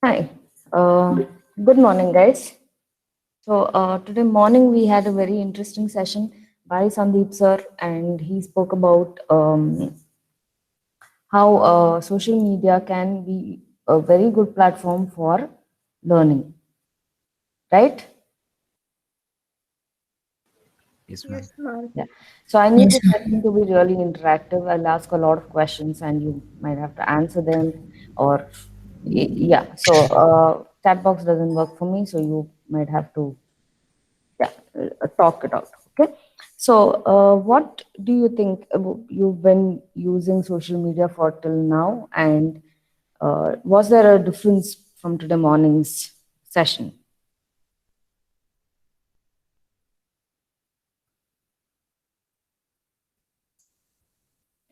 Hi, good morning, guys. So today morning we had a very interesting session by Sandeep sir, and he spoke about how social media can be a very good platform for learning, right? Yes, ma'am. Yes, ma'am. Yeah. So I need Yes, this session to be really interactive. I'll ask a lot of questions, and you might have to answer them, or yeah. So chat box doesn't work for me, so you might have to yeah, talk it out. Okay. So, what do you think you've been using social media for till now, and was there a difference from today morning's session?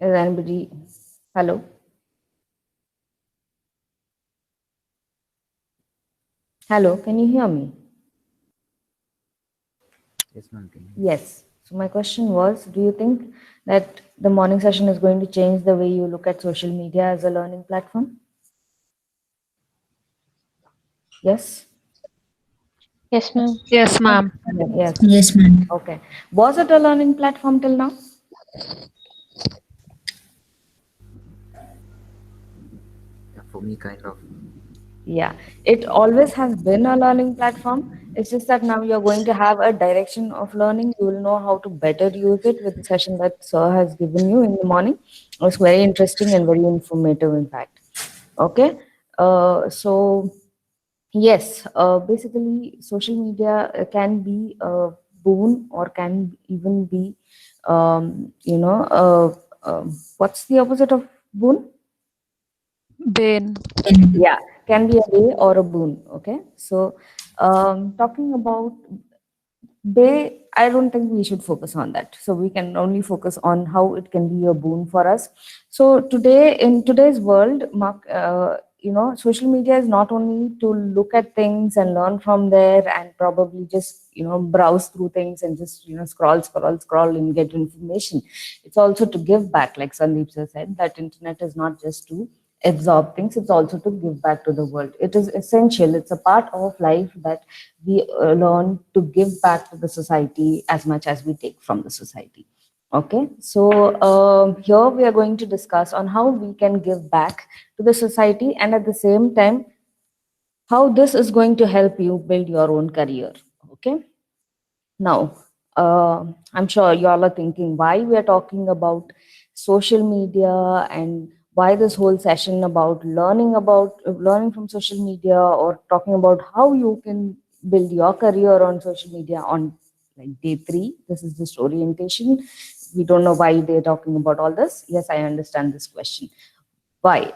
Is anybody? Hello, hello. Can you hear me? Yes, ma'am. Can you? Yes. So my question was, do you think that the morning session is going to change the way you look at social media as a learning platform? Yes. Yes, ma'am. yes, ma'am. Yes. Yes, ma'am. Okay. Was it a learning platform till now? Yeah, for me, kind of. Yeah, it always has been a learning platform. It's just that now you're going to have a direction of learning. You will know how to better use it with the session that Sir has given you in the morning. It was very interesting and very informative, in fact. Okay, so yes, basically, social media can be a boon or can even be, what's the opposite of boon? Ben. Yeah, can be a day or a boon. Okay, so talking about day, I don't think we should focus on that. So we can only focus on how it can be a boon for us. So today, in today's world, Mark, social media is not only to look at things and learn from there and probably just browse through things and just scroll and get information. It's also to give back, like Sandeep sir said, that internet is not just to absorb things, it's also to give back to the world. It is essential, it's a part of life that we learn to give back to the society as much as we take from the society. Okay, so here we are going to discuss on how we can give back to the society, and at the same time how this is going to help you build your own career. Okay, now, I'm sure you all are thinking why we are talking about social media and why this whole session about learning from social media, or talking about how you can build your career on social media on like day three. This is just orientation. We don't know why they're talking about all this. Yes, I understand this question. Why?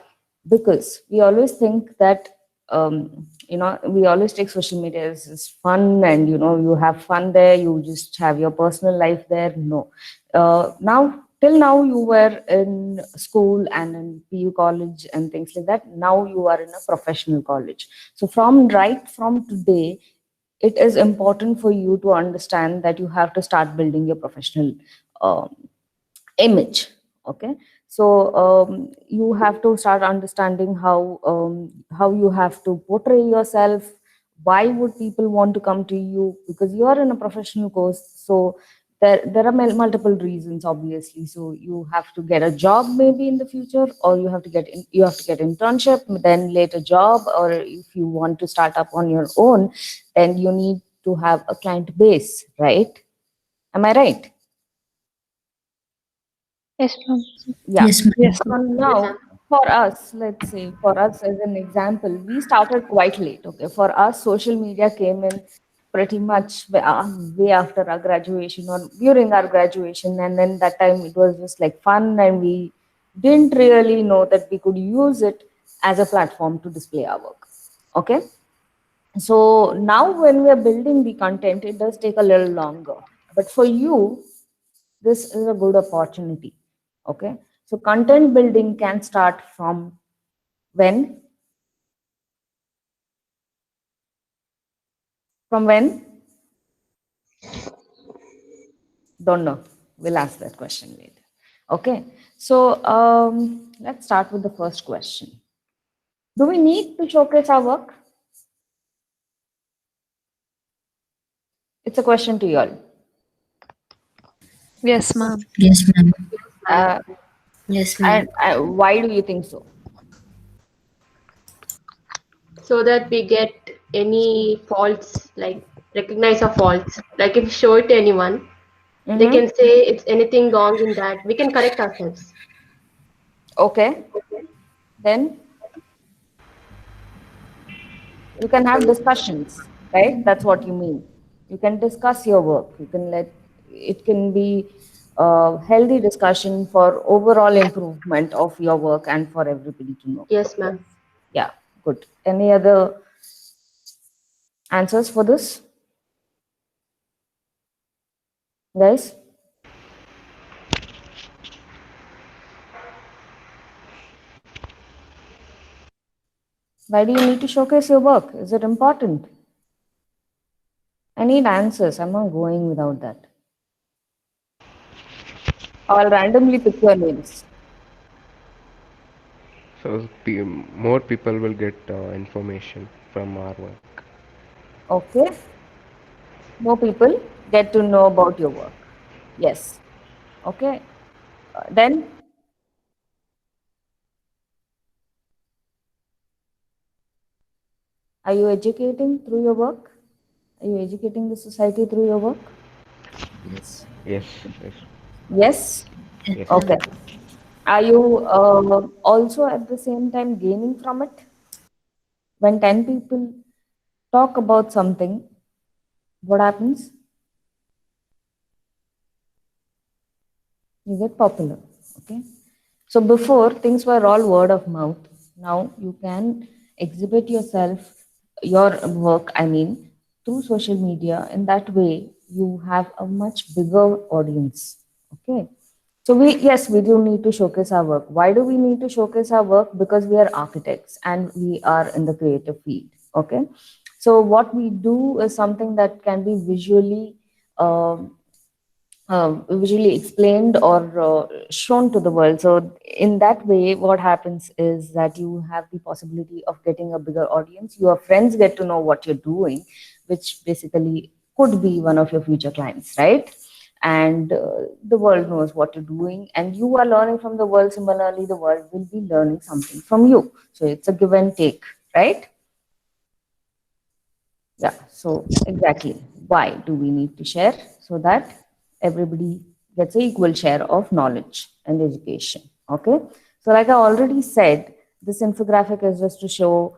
Because we always think that we always take social media as fun, and you have fun there. You just have your personal life there. No, now till now you were in school and in PU college and things like that. Now you are in a professional college. So from today, it is important for you to understand that you have to start building your professional um, image. Okay, so you have to start understanding how you have to portray yourself. Why would people want to come to you? Because you are in a professional course. So there are multiple reasons, obviously. So you have to get a job maybe in the future, or you have to get internship, then later job, or if you want to start up on your own, then you need to have a client base, right? Am I right? Yes, ma'am. Yeah. Yes, ma'am. Yes, So ma'am. now, for us, let's say, for us as an example, we started quite late. Okay. For us, social media came in pretty much way after our graduation or during our graduation. And then that time it was just like fun, and we didn't really know that we could use it as a platform to display our work. Okay. So now, when we are building the content, it does take a little longer. But for you, this is a good opportunity. Okay, so content building can start from when? From when? Don't know. We'll ask that question later. Okay, so let's start with the first question. Do we need to showcase our work? It's a question to you all. Yes, ma'am. Yes, ma'am. Uh, Yes, ma'am. and why do you think so? So that we get any faults, like recognize our faults. Like if we show it to anyone, they Mm-hmm. can say it's anything wrong in that. We can correct ourselves. Okay. Then you can have discussions, right? That's what you mean. You can discuss your work. You can let it can be a healthy discussion for overall improvement of your work and for everybody to know. Yes, ma'am. Yeah, good. Any other answers for this, guys? Why do you need to showcase your work? Is it important? I need answers. I'm not going without that. I'll randomly pick your names. So more people will get information from our work. Okay. More people get to know about your work. Yes. Okay. Then, are you educating through your work? Are you educating the society through your work? Yes. Yes, yes, Yes. yes. Okay. Are you also at the same time gaining from it? When 10 people talk about something, what happens? You get popular. Okay. So before, things were all word of mouth. Now you can exhibit yourself, your work, I mean, through social media. In that way, you have a much bigger audience. Okay. So yes, we do need to showcase our work. Why do we need to showcase our work? Because we are architects and we are in the creative field. Okay. So what we do is something that can be visually explained or shown to the world. So in that way, what happens is that you have the possibility of getting a bigger audience. Your friends get to know what you're doing, which basically could be one of your future clients, right? And the world knows what you're doing, and you are learning from the world. Similarly, the world will be learning something from you. So it's a give and take, right? Yeah, so exactly. Why do we need to share? So that everybody gets an equal share of knowledge and education. Okay. So, like I already said, this infographic is just to show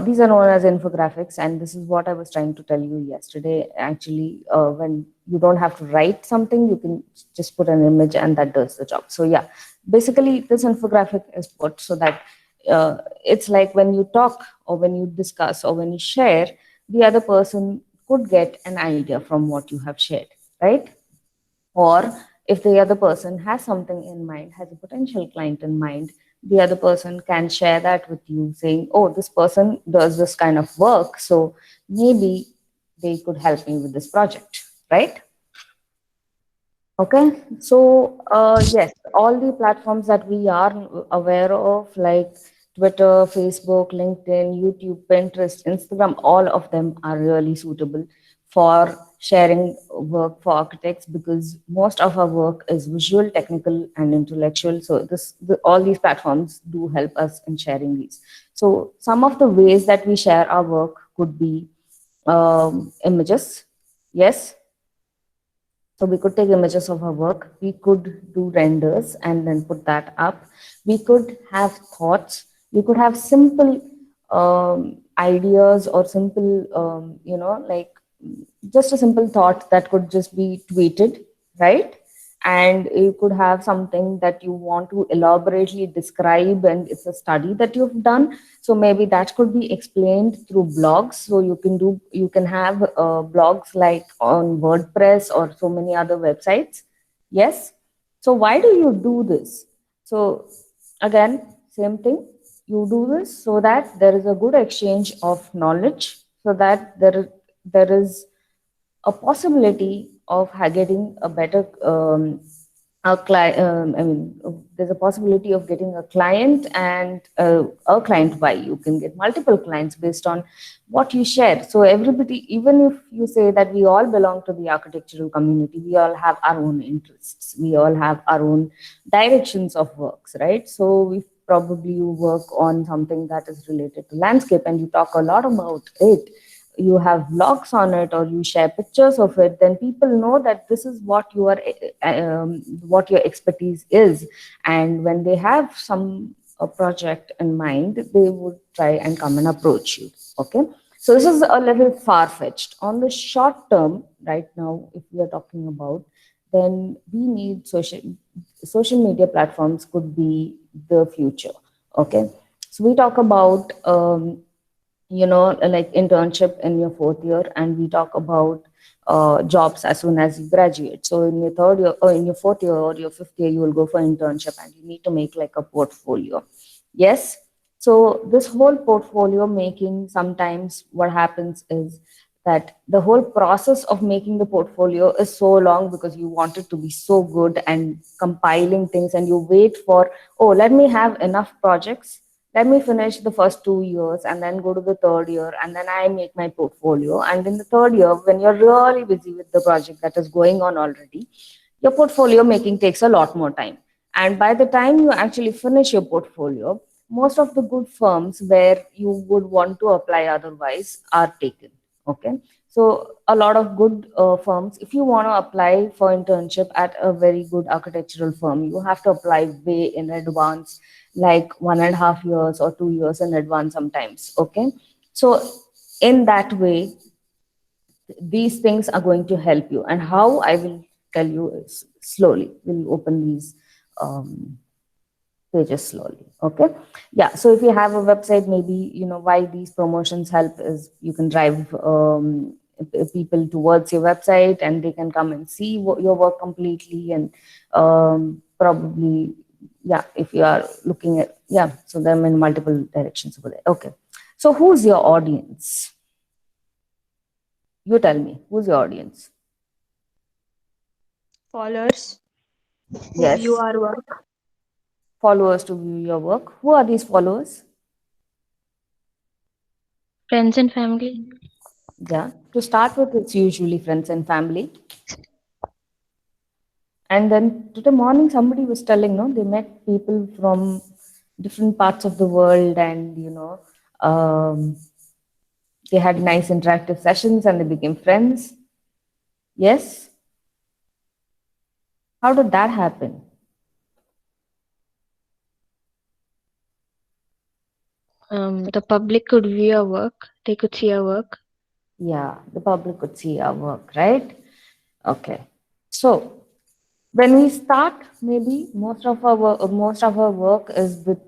these are known as infographics, and this is what I was trying to tell you yesterday. Actually, when you don't have to write something, you can just put an image and that does the job. So, yeah, basically, this infographic is put so that it's like when you talk or when you discuss or when you share, the other person could get an idea from what you have shared, right? Or if the other person has something in mind, has a potential client in mind, the other person can share that with you, saying, oh, this person does this kind of work, so maybe they could help me with this project, right? Okay, so yes, all the platforms that we are aware of, like Twitter, Facebook, LinkedIn, YouTube, Pinterest, Instagram, all of them are really suitable for sharing work for architects because most of our work is visual, technical, and intellectual. So all these platforms do help us in sharing these. So some of the ways that we share our work could be images. Yes, so we could take images of our work, we could do renders and then put that up. We could have thoughts, we could have simple ideas or simple, like just a simple thought that could just be tweeted, right? And you could have something that you want to elaborately describe and it's a study that you've done, so maybe that could be explained through blogs. So you can have blogs like on WordPress or so many other websites. Yes. So why do you do this? So again, same thing, you do this so that there is a good exchange of knowledge, so that there is a possibility of getting a better a client, there's a possibility of getting a client and a client buy. You can get multiple clients based on what you share. So everybody, even if you say that we all belong to the architectural community, we all have our own interests. We all have our own directions of works, right? So we probably you work on something that is related to landscape and you talk a lot about it, you have vlogs on it or you share pictures of it, then people know that this is what what your expertise is. And when they have some a project in mind, they would try and come and approach you. Okay, so this is a little far fetched. On the short term right now, if we are talking about, then we need social media platforms could be the future. Okay, so we talk about like internship in your fourth year, and we talk about jobs as soon as you graduate. So in your third year or in your fourth year or your fifth year, you will go for internship and you need to make like a portfolio. Yes. So this whole portfolio making, sometimes what happens is that the whole process of making the portfolio is so long because you want it to be so good and compiling things, and you wait for, oh, let me have enough projects, let me finish the first 2 years and then go to the third year and then I make my portfolio. And in the third year, when you're really busy with the project that is going on already, your portfolio making takes a lot more time. And by the time you actually finish your portfolio, most of the good firms where you would want to apply otherwise are taken. Okay, so a lot of good firms, if you want to apply for internship at a very good architectural firm, you have to apply way in advance, like 1.5 years or 2 years in advance sometimes. Okay, so in that way, these things are going to help you. And how, I will tell you is slowly. We'll open these pages slowly. Okay, yeah. So if you have a website, maybe why these promotions help is you can drive people towards your website and they can come and see your work completely. And probably, yeah, if you are looking at, yeah, so them in multiple directions over there. Okay, so who's your audience? You tell me, who's your audience? Followers who Yes, view our work. followers to view your work. Who are these followers? Friends and family. Yeah, to start with, it's usually friends and family. And then today morning, somebody was telling, no, they met people from different parts of the world, and they had nice interactive sessions and they became friends. Yes. How did that happen? The public could view our work. They could see our work. Yeah, the public could see our work, right? Okay. So when we start, maybe most of our work is with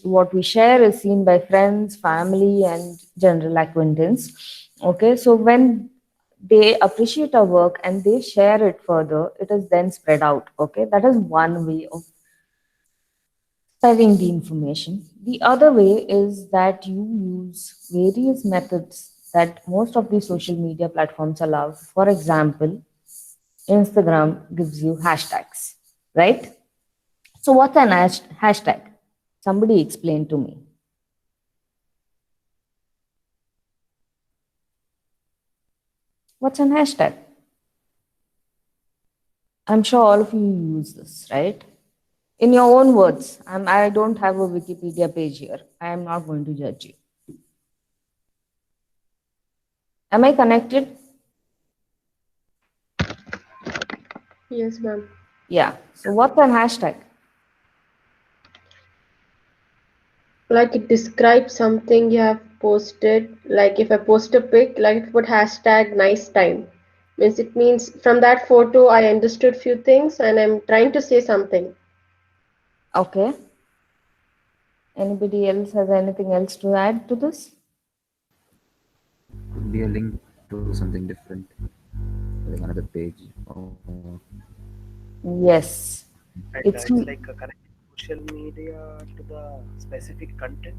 what we share is seen by friends, family, and general acquaintance. Okay, so when they appreciate our work and they share it further, it is then spread out. Okay, that is one way of spreading the information. The other way is that you use various methods that most of the social media platforms allow. For example, Instagram gives you hashtags, right? So what's an hashtag? Somebody explain to me. What's an hashtag? I'm sure all of you use this, right? In your own words. I don't have a Wikipedia page here. I am not going to judge you. Am I connected? Yes, ma'am. Yeah. So what's an hashtag? Like it describes something you have posted. Like if I post a pic, like if I put hashtag nice time, means it means from that photo I understood few things and I'm trying to say something. Okay. Anybody else has anything else to add to this? Could be a link to something different, like another page. Or Yes. And It's it's like a connecting social media to the specific content.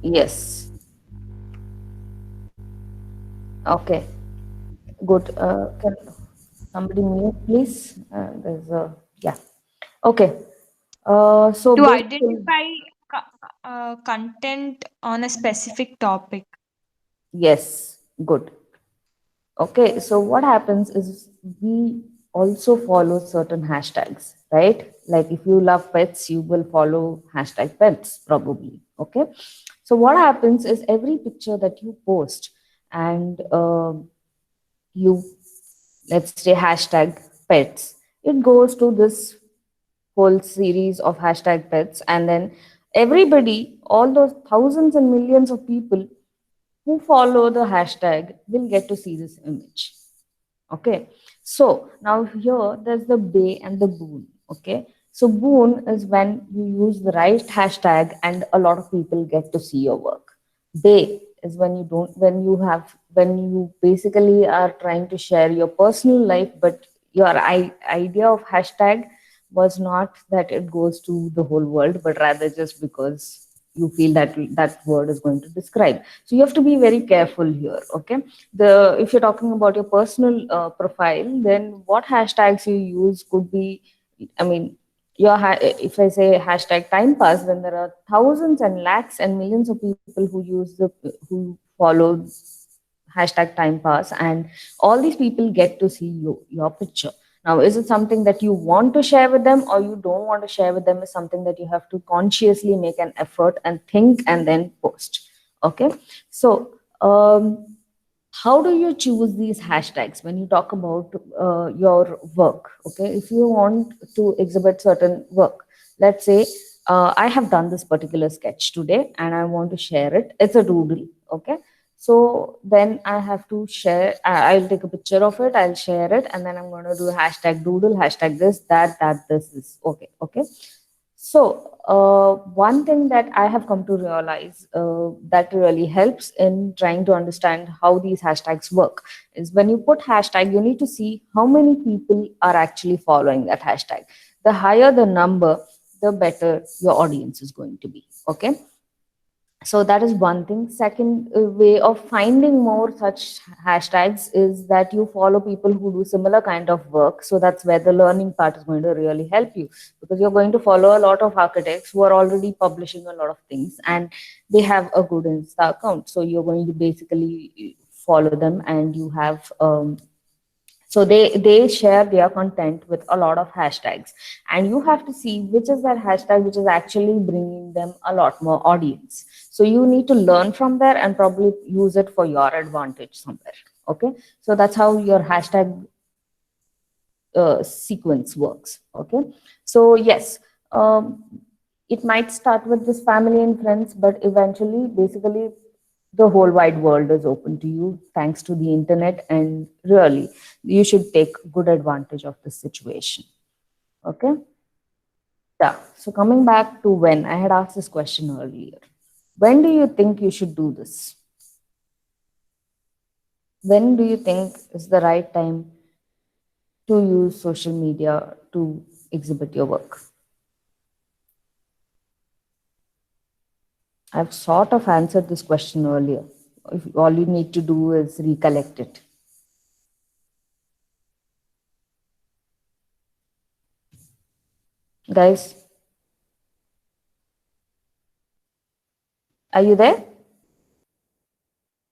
yes. Okay. Good. Can somebody mute, please? There's a Yeah. Okay. So To basically, identify content on a specific topic. yes, good. Okay, so what happens is we also follow certain hashtags, right? Like if you love pets, you will follow hashtag pets probably. Okay, so what happens is every picture that you post and you, let's say, hashtag pets, it goes to this whole series of hashtag pets, and then everybody, all those thousands and millions of people who follow the hashtag will get to see this image. Okay, so now here there's the bay and the boon. Okay, so boon is when you use the right hashtag and a lot of people get to see your work. Bay is when you don't, when you basically are trying to share your personal life, but your idea of hashtag was not that it goes to the whole world, but rather just because you feel that that word is going to describe. So you have to be very careful here. Okay, the if you're talking about your personal profile, then what hashtags you use could be, I mean, if I say hashtag time pass, then there are thousands and lakhs and millions of people who follow hashtag time pass, and all these people get to see your picture. Now, is it something that you want to share with them or you don't want to share with them? Is something that you have to consciously make an effort and think and then post. Okay, so how do you choose these hashtags when you talk about your work? Okay, if you want to exhibit certain work, let's say I have done this particular sketch today and I want to share it. It's a doodle. Okay, so then I have to share. I'll take a picture of it, I'll share it, and then I'm going to do hashtag doodle, hashtag this, that, this is okay. Okay, so, one thing that I have come to realize that really helps in trying to understand how these hashtags work is when you put hashtag, you need to see how many people are actually following that hashtag. The higher the number, the better your audience is going to be. Okay, so that is one thing. Second way of finding more such hashtags is that you follow people who do similar kind of work. So that's where the learning part is going to really help you, because you're going to follow a lot of architects who are already publishing a lot of things and they have a good Insta account. So you're going to basically follow them, and you have so they share their content with a lot of hashtags, and you have to see which is that hashtag which is actually bringing them a lot more audience. So you need to learn from there and probably use it for your advantage somewhere. Okay, so that's how your hashtag sequence works. Okay, so yes, it might start with this family and friends, but eventually, basically, the whole wide world is open to you thanks to the internet, and really, you should take good advantage of this situation. Okay, yeah. So coming back to when I had asked this question earlier, when do you think you should do this? When do you think is the right time to use social media to exhibit your work? I've sort of answered this question earlier. If all you need to do is recollect it. Guys, are you there?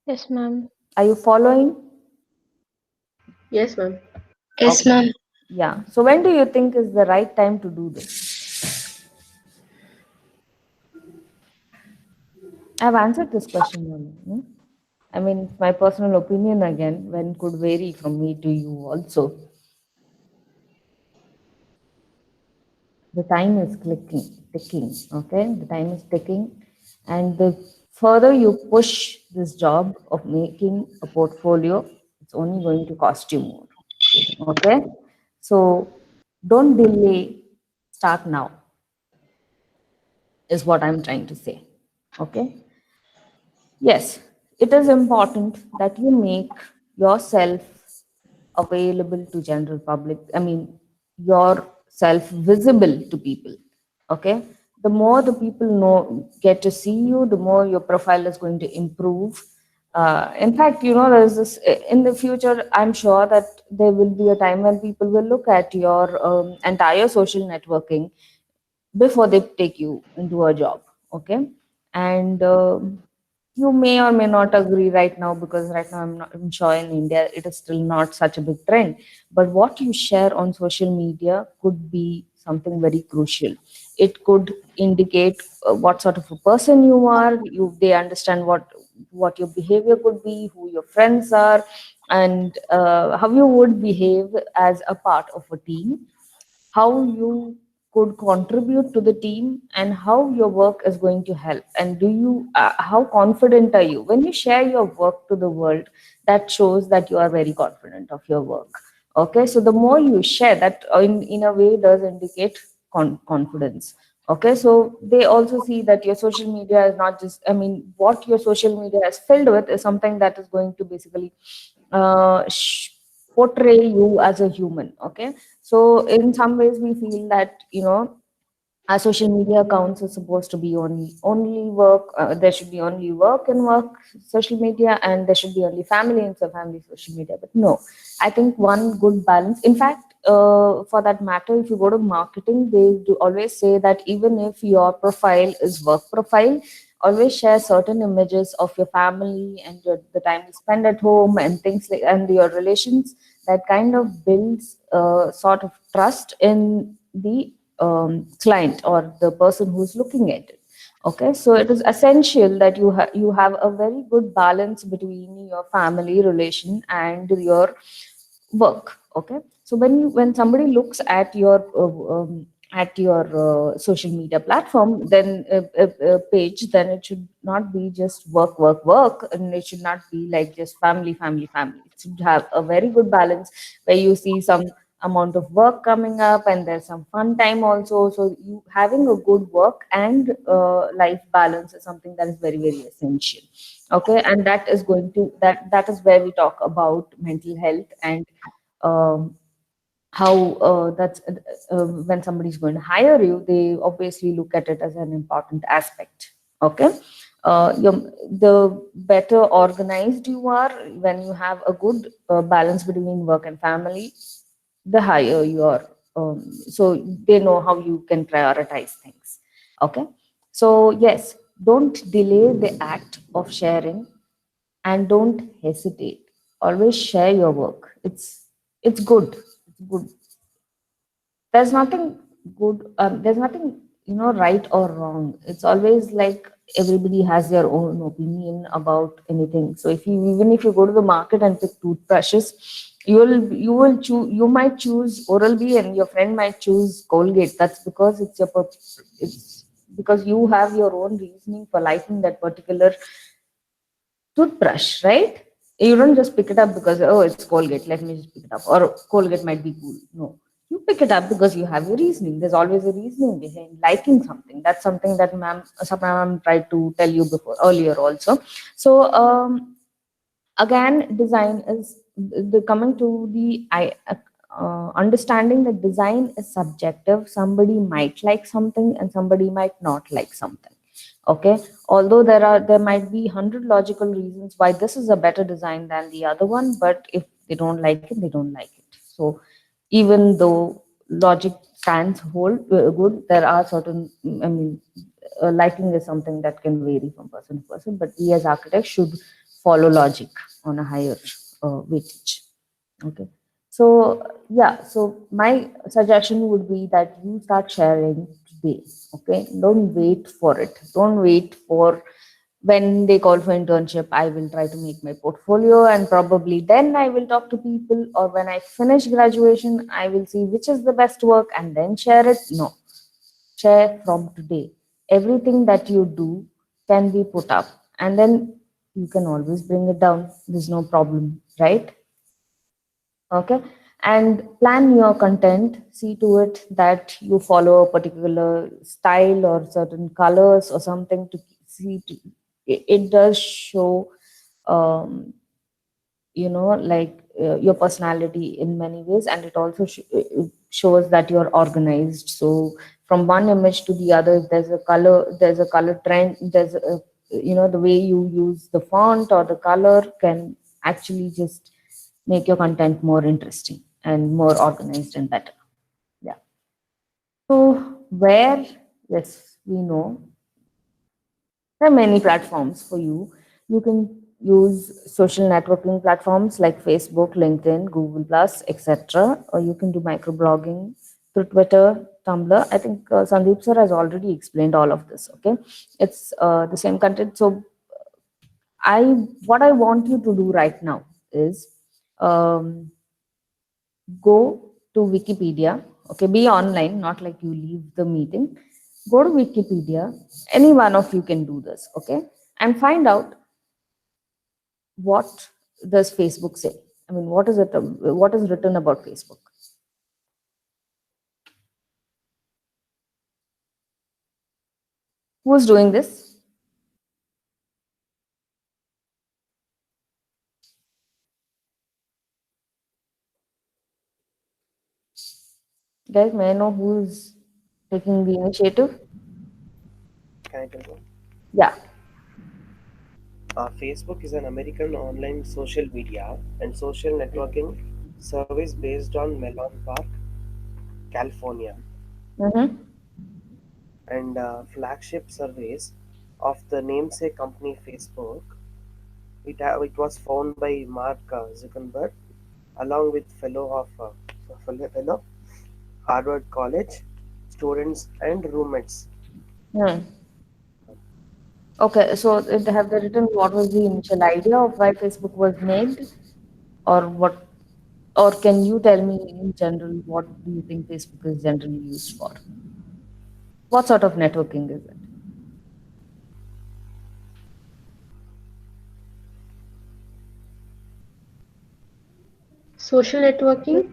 Yes, ma'am. Are you following? Yes, ma'am. Yes, Okay. ma'am. Yeah. So when do you think is the right time to do this? I've answered this question earlier. I mean, my personal opinion again, when could vary from me to you also. The time is ticking, okay? The time is ticking. And the further you push this job of making a portfolio, it's only going to cost you more, okay? So don't delay, start now, is what I'm trying to say, okay? Yes, it is important that you make yourself available to general public. I mean, yourself visible to people. Okay. The more the people know, get to see you, the more your profile is going to improve. In fact, there's this in the future. I'm sure that there will be a time when people will look at your entire social networking before they take you into a job. Okay, and you may or may not agree right now, because right now I'm sure in India it is still not such a big trend. But what you share on social media could be something very crucial. It could indicate what sort of a person you are. They understand what your behavior could be, who your friends are, and how you would behave as a part of a team, how you could contribute to the team, and how your work is going to help. And do you how confident are you when you share your work to the world? That shows that you are very confident of your work. Okay, so the more you share, that in a way does indicate confidence. Okay, so they also see that your social media is not just, I mean, what your social media is filled with is something that is going to basically uh, sh- portray you as a human. Okay, so in some ways we feel that our social media accounts are supposed to be only work. There should be only work and work social media, and there should be only family and so family social media. But no, I think one good balance. In fact, for that matter, if you go to marketing, they do always say that even if your profile is work profile, always share certain images of your family and the time you spend at home and things like, and your relations. That kind of builds sort of trust in the client or the person who's looking at it. Okay, so it is essential that you have a very good balance between your family relation and your work. Okay, so when somebody looks at your social media platform, then page, then it should not be just work work work, and it should not be like just family family family. It should have a very good balance where you see some amount of work coming up and there's some fun time also. So you having a good work and life balance is something that is very very essential. Okay, and that is where we talk about mental health, and um, how that's when somebody's going to hire you, they obviously look at it as an important aspect. Okay, the better organized you are, when you have a good balance between work and family, the higher you are. So they know how you can prioritize things. Okay, so yes, don't delay the act of sharing, and don't hesitate. Always share your work. It's good. It's good. There's nothing good. There's nothing right or wrong. It's always like everybody has their own opinion about anything. So even if you go to the market and pick toothbrushes, you might choose Oral B and your friend might choose Colgate. That's because it's because you have your own reasoning for liking that particular toothbrush, right? You don't just pick it up because, oh, it's Colgate, let me just pick it up, or Colgate might be cool. No, you pick it up because you have your reasoning. There's always a reasoning behind liking something. That's something that ma'am tried to tell you before earlier also. So again, design is the coming to the understanding that design is subjective. Somebody might like something and somebody might not like something. Okay, although there might be 100 logical reasons why this is a better design than the other one, but if they don't like it, they don't like it. So even though logic stands hold good, there are certain, I mean, liking is something that can vary from person to person, but we as architects should follow logic on a higher weightage. Okay, so yeah, so my suggestion would be that you start sharing today. Okay, don't wait for it. Don't wait for when they call for internship. I will try to make my portfolio, and probably then I will talk to people, or when I finish graduation, I will see which is the best work and then share it. No, share from today. Everything that you do can be put up, and then you can always bring it down. There's no problem, right? Okay, and plan your content. See to it that you follow a particular style or certain colors or something to see to, it does show like your personality in many ways, and it also it shows that you're organized. So from one image to the other, if there's a color trend, there's a the way you use the font or the color can actually just make your content more interesting and more organized and better. Yeah. So where, yes, we know there are many platforms for you. You can use social networking platforms like Facebook, LinkedIn, Google Plus, etc. Or you can do microblogging through Twitter, Tumblr. I think Sandeep sir has already explained all of this. Okay, it's the same content. So I what I want you to do right now is um, go to Wikipedia. Okay, be online, not like you leave the meeting. Go to Wikipedia. Any one of you can do this. Okay, and find out what does Facebook say. I mean, what is it? What is written about Facebook? Who's doing this? Guys, may I know who's taking the initiative? Can I tell you? Yeah. Facebook is an American online social media and social networking service based on Melon Park, California, Mm-hmm. and flagship service of the namesake company Facebook. It was founded by Mark Zuckerberg along with fellow Harvard College students and roommates. Hmm. Okay, so have they written what was the initial idea of why Facebook was made, or what, or can you tell me in general what do you think Facebook is generally used for? What sort of networking is it? Social networking?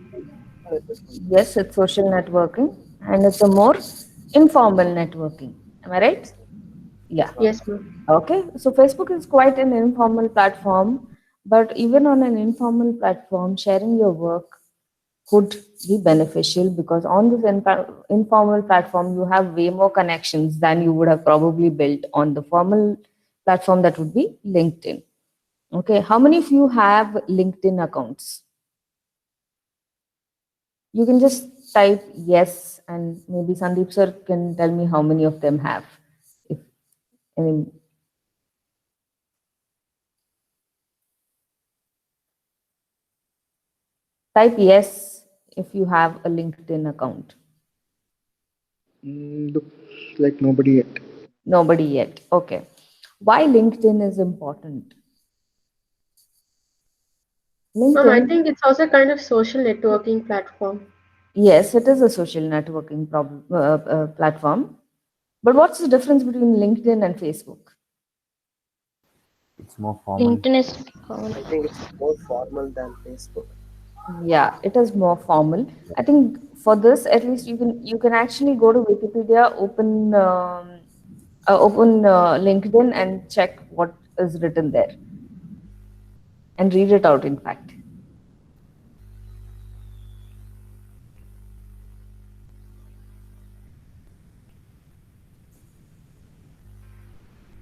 Yes, it's social networking, and it's a more informal networking. Am I right? Yeah. Yes, ma'am. Okay, so Facebook is quite an informal platform, but even on an informal platform, sharing your work could be beneficial because on this informal platform, you have way more connections than you would have probably built on the formal platform that would be LinkedIn. Okay, how many of you have LinkedIn accounts? You can just type yes, and maybe Sandeep sir can tell me how many of them have. If any, type yes if you have a LinkedIn account. Looks like nobody yet. Nobody yet. Okay. Why LinkedIn is important? Ma'am, I LinkedIn, think it's also kind of social networking platform. yes, it is a social networking platform. But what's the difference between LinkedIn and Facebook? It's more formal. LinkedIn is common. I think it's more formal than Facebook. Yeah, it is more formal. I think for this, at least you can actually go to Wikipedia, open LinkedIn, and check what is written there, and read it out. In fact,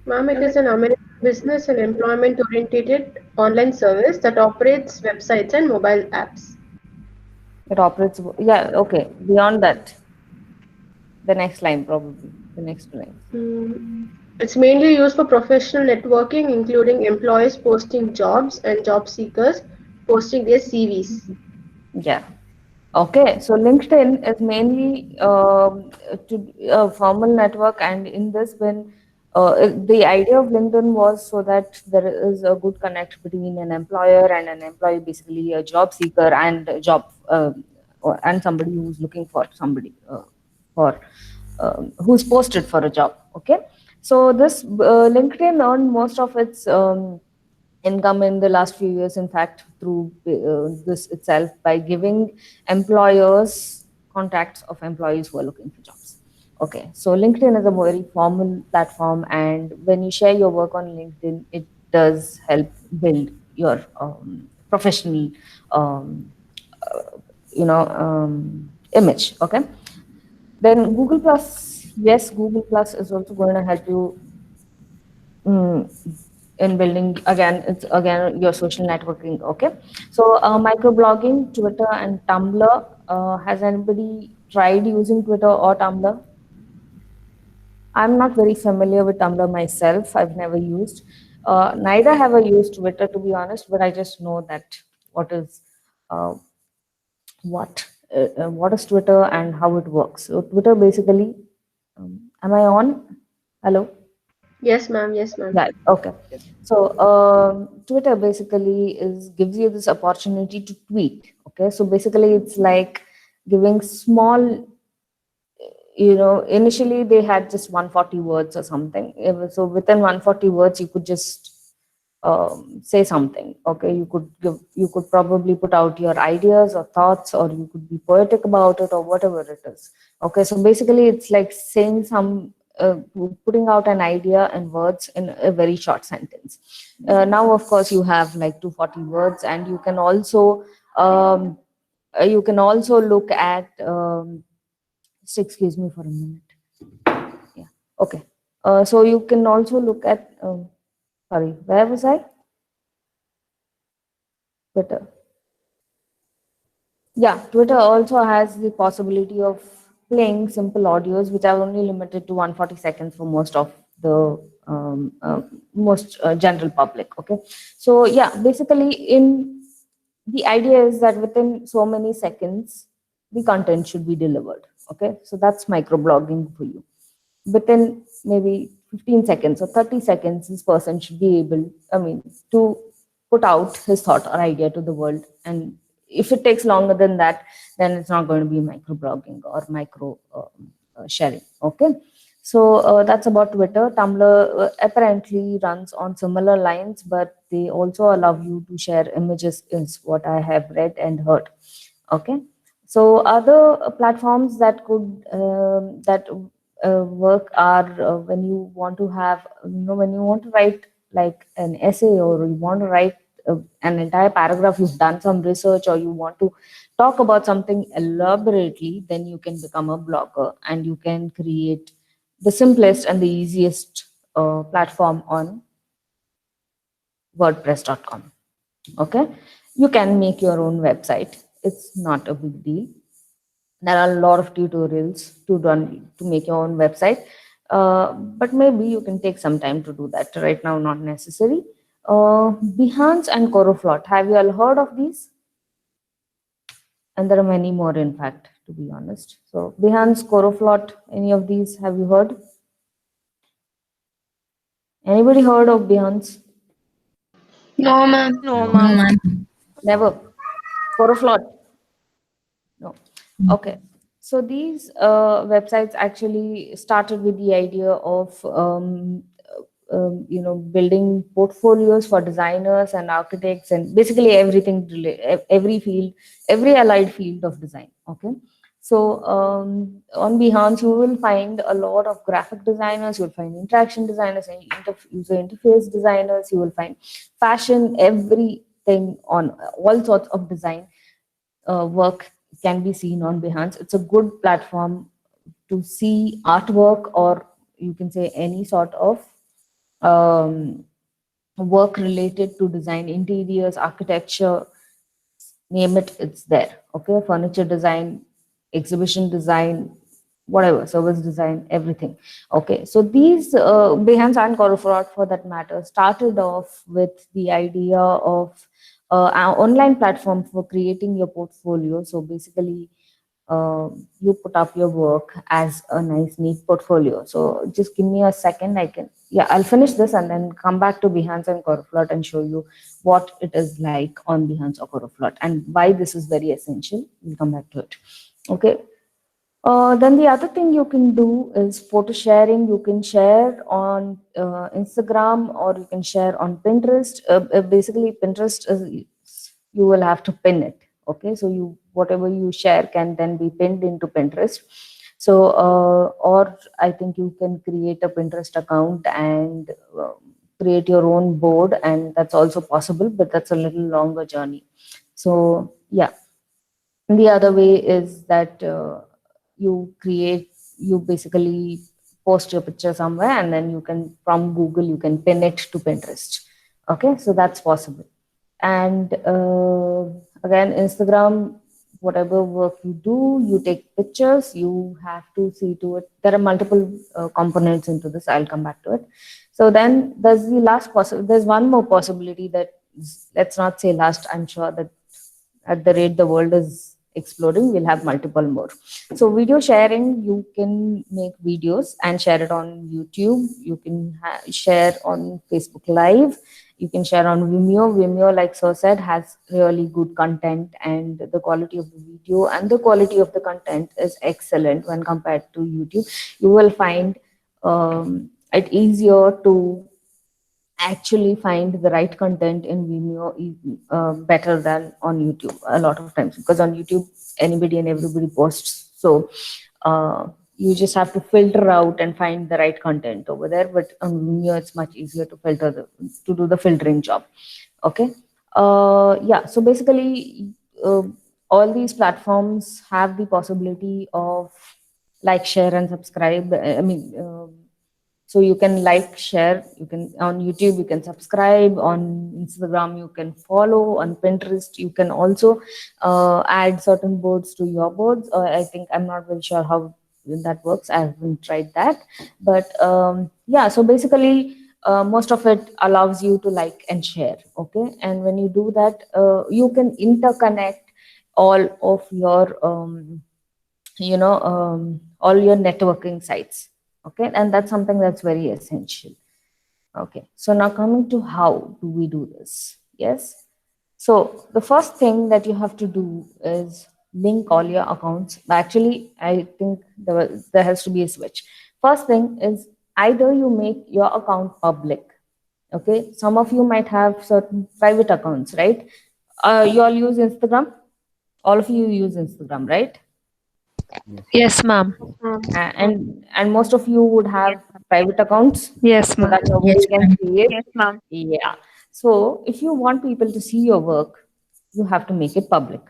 Ma'am, it is an American business and employment oriented online service that operates websites and mobile apps. it operates. Yeah, okay. Beyond that, the next line probably the next line. It's mainly used for professional networking, including employees posting jobs and job seekers posting their CVs. Yeah. Okay, so LinkedIn is mainly to a formal network, and in this, when the idea of LinkedIn was so that there is a good connect between an employer and an employee, basically a job seeker and a job and somebody who's looking for somebody for who's posted for a job. Okay, so this LinkedIn earned most of its income in the last few years, in fact, through this itself by giving employers contacts of employees who are looking for jobs. Okay, so LinkedIn is a very formal platform, and when you share your work on LinkedIn, it does help build your professional, um, image. Okay, then Google Plus, yes, Google Plus is also going to help you in building, again, it's again your social networking. Okay, so microblogging, Twitter and Tumblr. Has anybody tried using Twitter or Tumblr? I'm not very familiar with Tumblr myself. I've never used. Neither have I used Twitter, to be honest. But I just know that what is uh, what is Twitter and how it works. So Twitter basically. Am I on? Hello. Yes, ma'am. Yes, ma'am. Right. Okay. So Twitter basically gives you this opportunity to tweet. Okay. So basically, it's like giving small. Initially they had just 140 words or something. So within 140 words, you could just say something. Okay, you could probably put out your ideas or thoughts, or you could be poetic about it, or whatever it is. Okay, so basically it's like saying putting out an idea in words in a very short sentence. Now of course you have like 240 words, and um, you can also look at just excuse me for a minute. Yeah. Okay. So you can also look at sorry, where was I? Twitter. Yeah, Twitter also has the possibility of playing simple audios, which are only limited to 140 seconds for most of the most general public. Okay, so yeah, basically, in the idea is that within so many seconds, the content should be delivered. Okay, so that's microblogging for you. Within maybe 15 seconds or 30 seconds, this person should be able, to put out his thought or idea to the world. And if it takes longer than that, then it's not going to be microblogging or micro sharing. Okay. So that's about Twitter. Tumblr apparently runs on similar lines, but they also allow you to share images, is what I have read and heard. Okay. So other platforms that could work are when you want to have, when you want to write like an essay, or you want to write an entire paragraph, you've done some research, or you want to talk about something elaborately, then you can become a blogger, and you can create the simplest and the easiest platform on WordPress.com. Okay, you can make your own website. It's not a big deal. There are a lot of tutorials to make your own website, but maybe you can take some time to do that. Right now, not necessary. Behance and Coroflot. Have you all heard of these? And there are many more, in fact, to be honest. So Behance, Coroflot, any of these have you heard? Anybody heard of Behance? No, ma'am. No, ma'am. Never. Coroflot? No. Okay. So these websites actually started with the idea of building portfolios for designers and architects, and basically everything, every field, every allied field of design. Okay. So on Behance, you will find a lot of graphic designers, you'll find interaction designers, and user interface designers, you will find fashion, everything on all sorts of design work can be seen on Behance. It's a good platform to see artwork, or you can say any sort of um, work related to design, interiors, architecture, name it, it's there. Okay, furniture design, exhibition design, whatever, service design, everything. Okay, so these Behance and Coroflot, for that matter, started off with the idea of an online platform for creating your portfolio. So basically, you put up your work as a nice, neat portfolio. So just give me a second. I'll finish this and then come back to Behance and Coroflot and show you what it is like on Behance or Coroflot and why this is very essential. We'll come back to it. Okay. Then the other thing you can do is photo sharing. You can share on Instagram, or you can share on Pinterest. Basically, Pinterest is, you will have to pin it. Okay, so whatever you share can then be pinned into Pinterest. So, or I think you can create a Pinterest account and create your own board, and that's also possible, but that's a little longer journey. So, yeah. The other way is that you basically post your picture somewhere, and then you can, from Google, you can pin it to Pinterest. Okay, so that's possible. And again, Instagram, whatever work you do, you take pictures, you have to see to it. There are multiple components into this. I'll come back to it. So then there's the last there's one more possibility that, let's not say last, I'm sure that at the rate the world is exploding, we'll have multiple more. So video sharing, you can make videos and share it on YouTube. You can share on Facebook Live. You can share on Vimeo. Vimeo, like Sir said, has really good content, and the quality of the video and the quality of the content is excellent when compared to YouTube. You will find it easier to actually find the right content in Vimeo better than on YouTube a lot of times, because on YouTube anybody and everybody posts. So you just have to filter out and find the right content over there. But on Vimeo it's much easier to to do the filtering job. Okay. Yeah. So basically, all these platforms have the possibility of like, share, and subscribe. I mean. So you can like, share, you can on YouTube, you can subscribe, on Instagram, you can follow, on Pinterest, you can also add certain boards to your boards. I think, I'm not very sure how that works. I haven't tried that. But yeah, so basically, most of it allows you to like and share. Okay. And when you do that, you can interconnect all of your, all your networking sites. Okay, and that's something that's very essential. Okay, so now coming to how do we do this? Yes, so the first thing that you have to do is link all your accounts. Actually, I think there has to be a switch. First thing is, either you make your account public. Okay, some of you might have certain private accounts, right? You all use Instagram. All of you use Instagram, right? Yes, ma'am. And most of you would have private accounts, Yes, so ma'am. that nobody can see it. Yes, ma'am. Yeah. So if you want people to see your work, you have to make it public.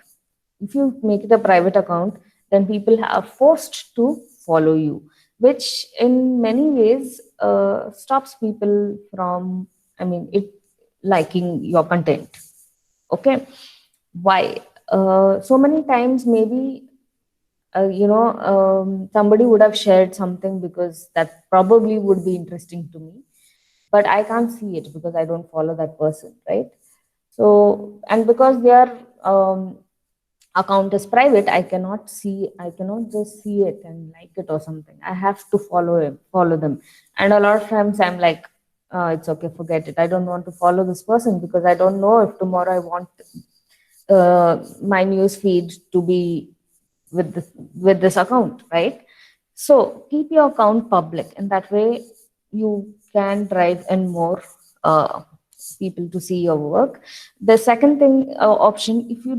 If you make it a private account, then people are forced to follow you, which in many ways stops people from, it liking your content. Okay. Why? So many times, maybe somebody would have shared something because that probably would be interesting to me, but I can't see it because I don't follow that person, right? So, and because their account is private, I cannot just see it and like it or something. I have to follow them. And a lot of times I'm like, it's okay, forget it. I don't want to follow this person because I don't know if tomorrow I want my news feed to be with this account, right? So keep your account public, and that way you can drive in more people to see your work. The second thing, option, if you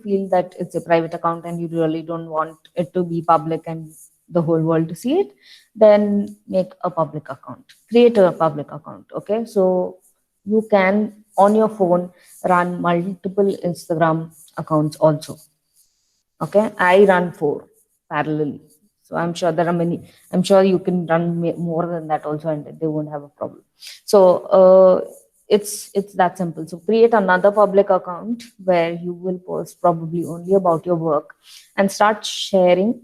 feel that it's a private account and you really don't want it to be public and the whole world to see it, then make a public account, create a public account. Okay, so you can on your phone run multiple Instagram accounts also. Okay, I run 4 parallelly. So I'm sure there are many. I'm sure you can run more than that also, and they won't have a problem. So it's that simple. So create another public account where you will post probably only about your work, and start sharing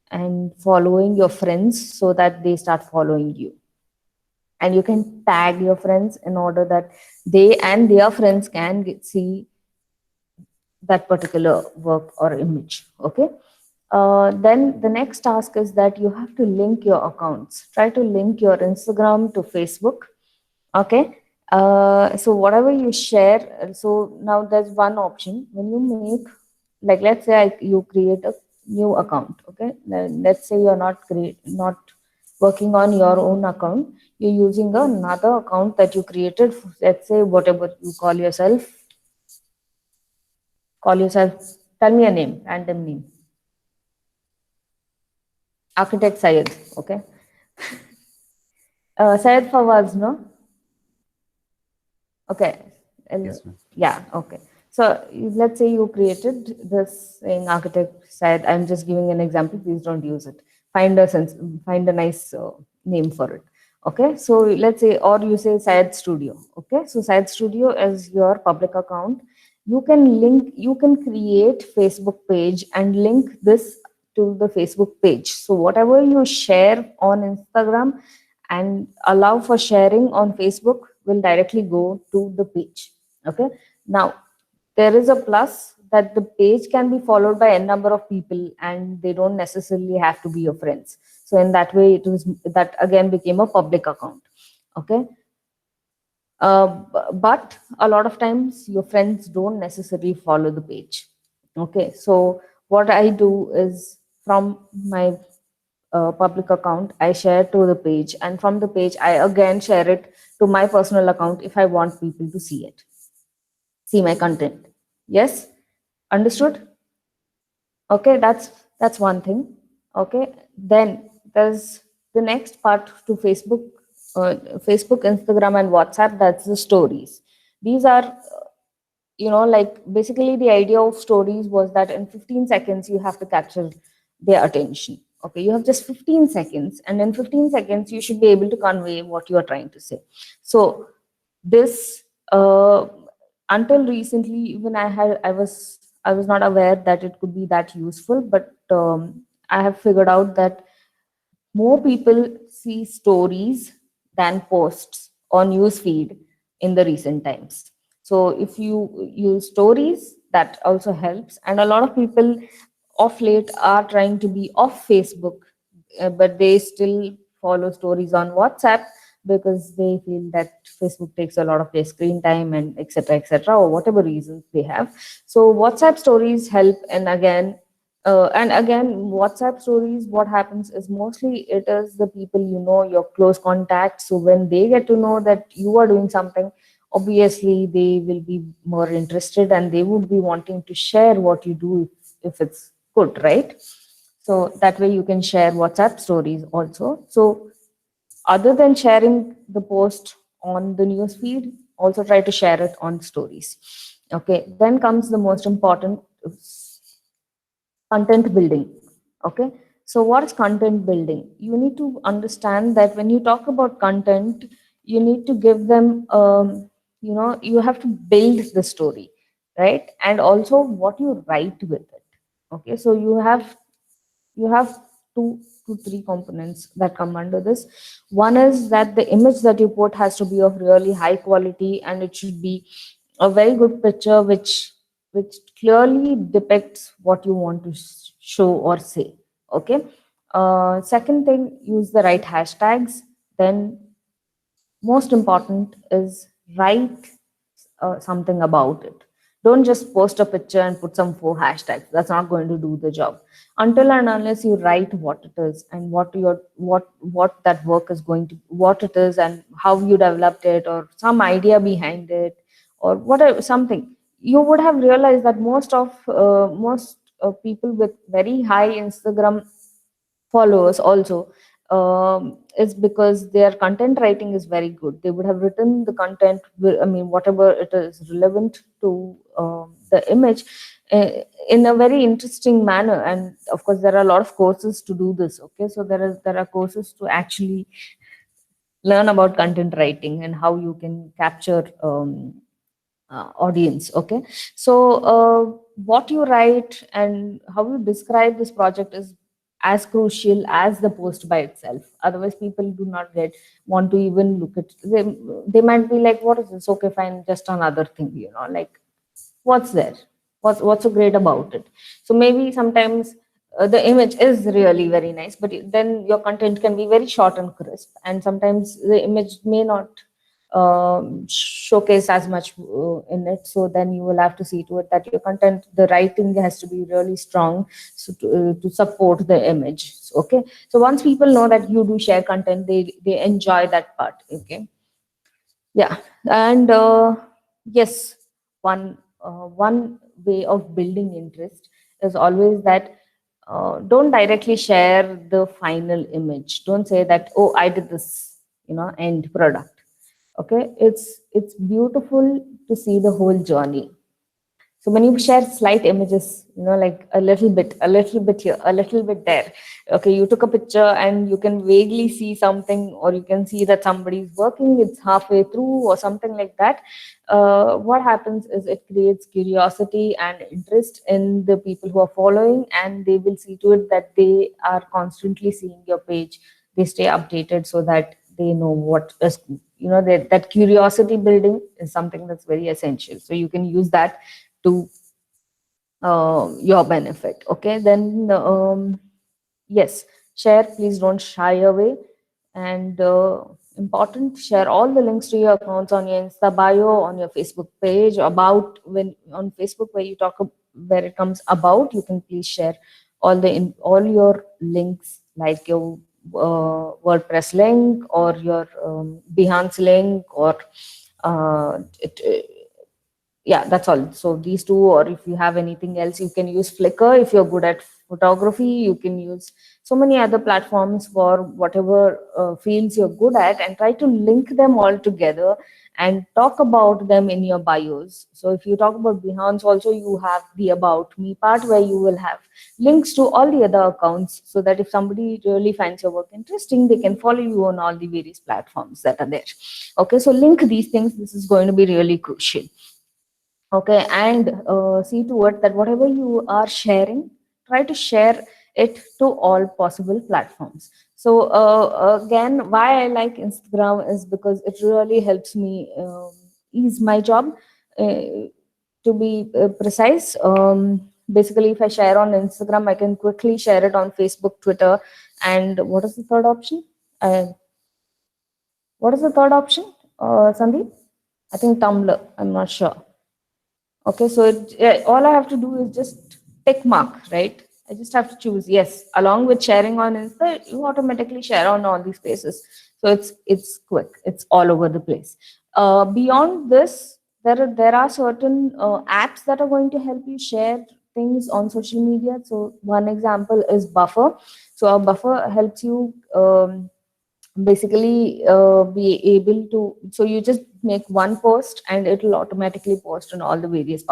and following your friends so that they start following you. And you can tag your friends in order that they and their friends can see that particular work or image. Okay. Then the next task is that you have to link your accounts. Try to link your Instagram to Facebook. Okay. So whatever you share, so now there's one option when you make, like, let's say you create a new account. Okay. Let's say you're not working on your own account. You're using another account that you created. Let's say whatever you call yourself. Tell me a name, random name. Architect Syed, okay. Syed Fawaz, no? Okay. Yes, ma'am. Yeah, okay. So let's say you created this saying Architect Syed. I'm just giving an example. Please don't use it. Find a nice name for it. Okay, so let's say, or you say Syed Studio. Okay, so Syed Studio is your public account. You can create Facebook page and link this to the Facebook page. So whatever you share on Instagram and allow for sharing on Facebook will directly go to the page. Okay, now there is a plus that the page can be followed by a number of people and they don't necessarily have to be your friends. So in that way, that again became a public account. Okay, but a lot of times your friends don't necessarily follow the page. Okay, so what I do is from my public account, I share to the page, and from the page, I again share it to my personal account if I want people to see it, see my content. Yes, understood? Okay, that's one thing. Okay, then there's the next part to Facebook, Facebook, Instagram, and WhatsApp. That's the stories. These are, like basically the idea of stories was that in 15 seconds you have to capture their attention. Okay, you have just 15 seconds, and in 15 seconds you should be able to convey what you are trying to say. So this, until recently, even I was not aware that it could be that useful, but I have figured out that more people see stories than posts on newsfeed in the recent times. So if you use stories, that also helps. And a lot of people of late are trying to be off Facebook, but they still follow stories on WhatsApp because they feel that Facebook takes a lot of their screen time and etc., or whatever reasons they have. So WhatsApp stories help, and again, WhatsApp stories, what happens is mostly it is the people your close contacts. So when they get to know that you are doing something, obviously they will be more interested and they would be wanting to share what you do if it's good, right? So that way you can share WhatsApp stories also. So other than sharing the post on the news feed, also try to share it on stories. Okay, then comes the most important, content building. Okay, so what is content building? You need to understand that when you talk about content, you need to give them, you have to build the story, right? And also what you write with it. Okay, so you have two to three components that come under this. One is that the image that you put has to be of really high quality, and it should be a very good picture which clearly depicts what you want to show or say. Okay, second thing, use the right hashtags. Then most important is write something about it. Don't just post a picture and put some four hashtags. That's not going to do the job. Until and unless you write what it is and what that work is going to, what it is and how you developed it, or some idea behind it, or whatever, something, you would have realized that most people with very high Instagram followers also, is because their content writing is very good. They would have written the content, I mean, whatever it is relevant to the image, uh, in a very interesting manner. And of course, there are a lot of courses to do this. Okay, so there are courses to actually learn about content writing and how you can capture audience. Okay, so what you write and how you describe this project is as crucial as the post by itself. Otherwise people do not want to even look at. They might be like, what is this? Okay, fine, just another thing, like, what's there, what's so great about it? So maybe sometimes the image is really very nice, but then your content can be very short and crisp, and sometimes the image may not showcase as much in it. So then you will have to see to it that your content, the writing has to be really strong, so to support the image. Okay, so once people know that you do share content, they enjoy that part. Okay, yeah. And yes, one way of building interest is always that, don't directly share the final image. Don't say that, oh, I did this, end product. Okay, it's beautiful to see the whole journey. So when you share slight images, like a little bit here, a little bit there. Okay, you took a picture and you can vaguely see something, or you can see that somebody's working, it's halfway through or something like that. What happens is it creates curiosity and interest in the people who are following, and they will see to it that they are constantly seeing your page. They stay updated so that they know what is, that curiosity building is something that's very essential. So you can use that to your benefit. Okay, then yes, share, please don't shy away. And important, share all the links to your accounts on your Insta bio, on your Facebook page, about when on Facebook where you talk where it comes about, you can please share all your links, like your WordPress link or your Behance link, or yeah, that's all. So these two, or if you have anything else, you can use Flickr. If you're good at photography, you can use so many other platforms for whatever fields you're good at, and try to link them all together and talk about them in your bios. So if you talk about Behance also, you have the about me part where you will have links to all the other accounts, so that if somebody really finds your work interesting, they can follow you on all the various platforms that are there. Okay, so link these things. This is going to be really crucial. Okay, and see to it that whatever you are sharing, try to share it to all possible platforms. So again, why I like Instagram is because it really helps me ease my job. To be precise, basically, if I share on Instagram, I can quickly share it on Facebook, Twitter, and what is the third option? What is the third option, Sandeep? I think Tumblr. I'm not sure. Okay, so all I have to do is just tick mark, right? I just have to choose yes. Along with sharing on Insta, you automatically share on all these places. So it's quick. It's all over the place. Beyond this, there are certain apps that are going to help you share things on social media. So one example is Buffer. So a Buffer helps you. Basically be able to, so you just make one post and it will automatically post on all the various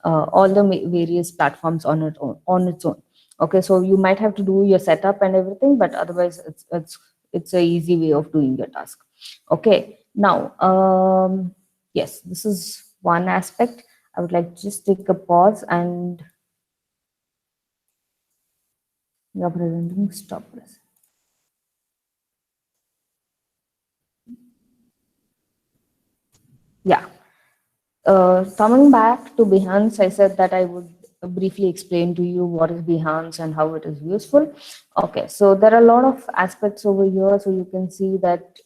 various platforms on its own. Okay, so you might have to do your setup and everything, but otherwise it's a easy way of doing your task. Okay, now yes, this is one aspect. I would like to just take a pause and you're presenting, stop this. Yeah. Coming back to Behance, I said that I would briefly explain to you what is Behance and how it is useful. Okay, so there are a lot of aspects over here. So you can see that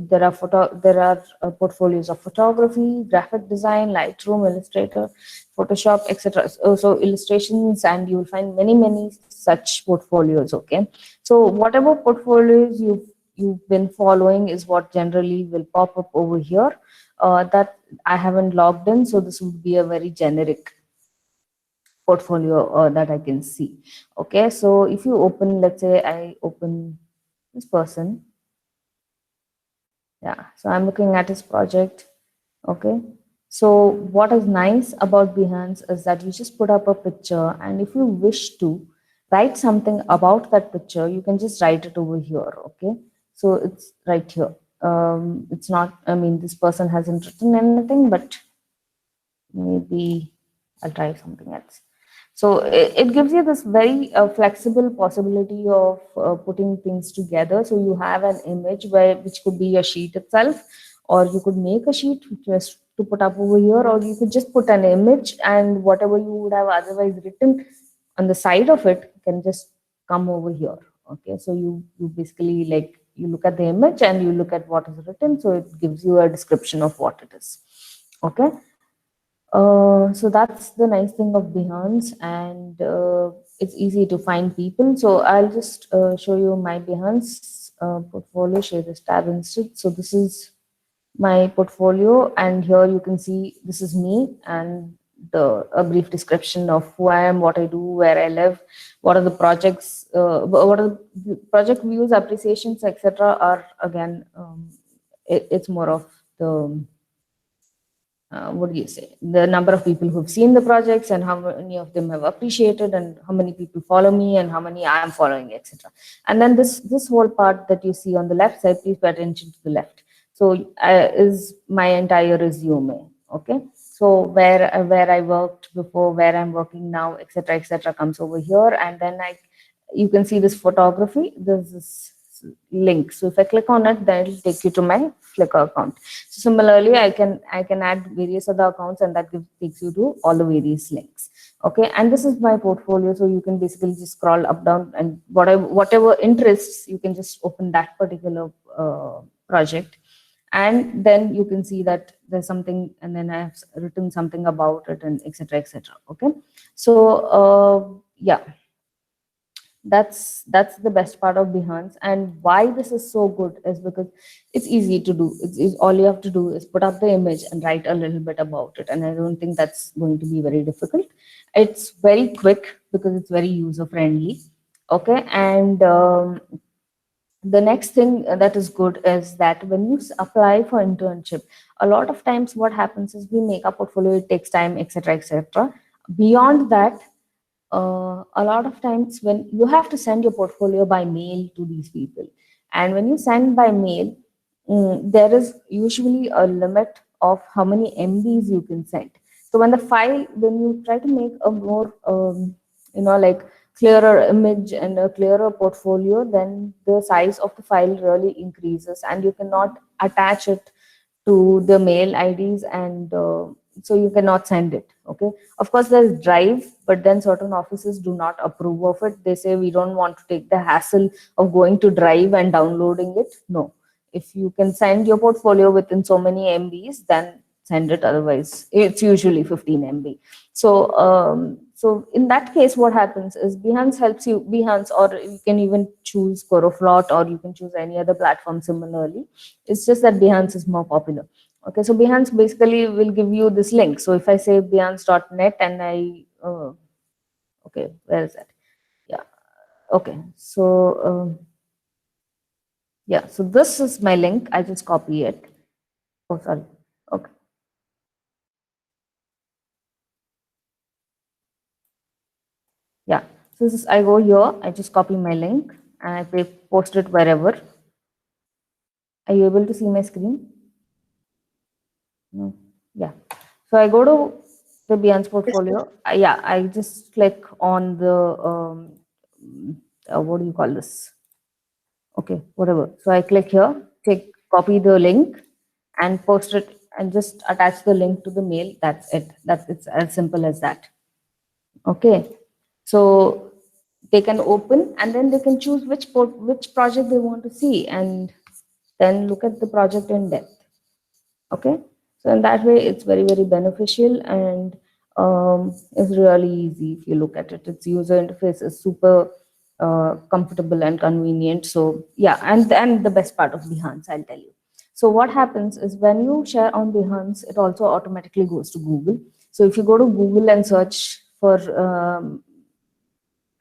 there are portfolios of photography, graphic design, Lightroom, Illustrator, Photoshop, etc. So illustrations, and you will find many such portfolios. Okay, so whatever portfolios you've been following is what generally will pop up over here. That I haven't logged in, so this would be a very generic portfolio that I can see. Okay, so if you open, let's say I open this person. Yeah, so I'm looking at his project. Okay, so what is nice about Behance is that you just put up a picture, and if you wish to write something about that picture, you can just write it over here. Okay, so it's right here. It's not, I mean, this person hasn't written anything, but maybe I'll try something else. So it gives you this very flexible possibility of putting things together. So you have an image which could be a sheet itself, or you could make a sheet just to put up over here, or you could just put an image, and whatever you would have otherwise written on the side of it can just come over here. Okay, so you basically, like, you look at the image and you look at what is written, so it gives you a description of what it is. Okay, so that's the nice thing of Behance, and it's easy to find people. So I'll just show you my Behance portfolio, share this tab instead. So this is my portfolio, and here you can see this is me, and a brief description of who I am, what I do, where I live, what are the projects, what are the project views, appreciations, etc. Are again, it's more of the what do you say, the number of people who've seen the projects and how many of them have appreciated and how many people follow me and how many I'm following, etc. And then this whole part that you see on the left side, please pay attention to the left. So is my entire resume. Okay, so where I worked before, where I'm working now, etc., comes over here, and then you can see this photography. There's this link. So if I click on it, then it'll take you to my Flickr account. So similarly, I can add various other accounts, and that takes you to all the various links. Okay, and this is my portfolio. So you can basically just scroll up, down, and whatever interests, you can just open that particular project, and then you can see that there's something, and then I have written something about it, and etc. Okay, so yeah, that's the best part of Behance. And why this is so good is because it's easy to do. It's all you have to do is put up the image and write a little bit about it, and I don't think that's going to be very difficult. It's very quick because it's very user friendly. Okay, and the next thing that is good is that when you apply for internship, a lot of times what happens is we make a portfolio, it takes time, etc. Beyond that, a lot of times when you have to send your portfolio by mail to these people, and when you send by mail, there is usually a limit of how many MBs you can send. So when you try to make a more like clearer image and a clearer portfolio, then the size of the file really increases, and you cannot attach it to the mail IDs, and so you cannot send it. Okay, of course there's Drive, but then certain offices do not approve of it. They say we don't want to take the hassle of going to Drive and downloading it. No, if you can send your portfolio within so many MBs, then send it. Otherwise it's usually 15 MB. So in that case, what happens is Behance helps you, Behance, or you can even choose Coroflot, or you can choose any other platform similarly. It's just that Behance is more popular. Okay, so Behance basically will give you this link. So if I say behance.net and okay, where is that? Yeah, okay, so yeah, so this is my link. I just copy it. Oh, sorry. Okay. Yeah, so this is, I go here, I just copy my link and I post it wherever. Are you able to see my screen? No. Yeah. So I go to the Behance portfolio. Yeah, I just click on the what do you call this? Okay, whatever. So I click here, copy the link, and post it, and just attach the link to the mail. That's it. It's as simple as that. Okay, so they can open, and then they can choose which project they want to see, and then look at the project in depth. Okay, so in that way it's very, very beneficial, and it's really easy. If you look at it, its user interface is super comfortable and convenient. So yeah, and the best part of Behance, I'll tell you. So what happens is when you share on Behance, it also automatically goes to Google. So if you go to Google and search for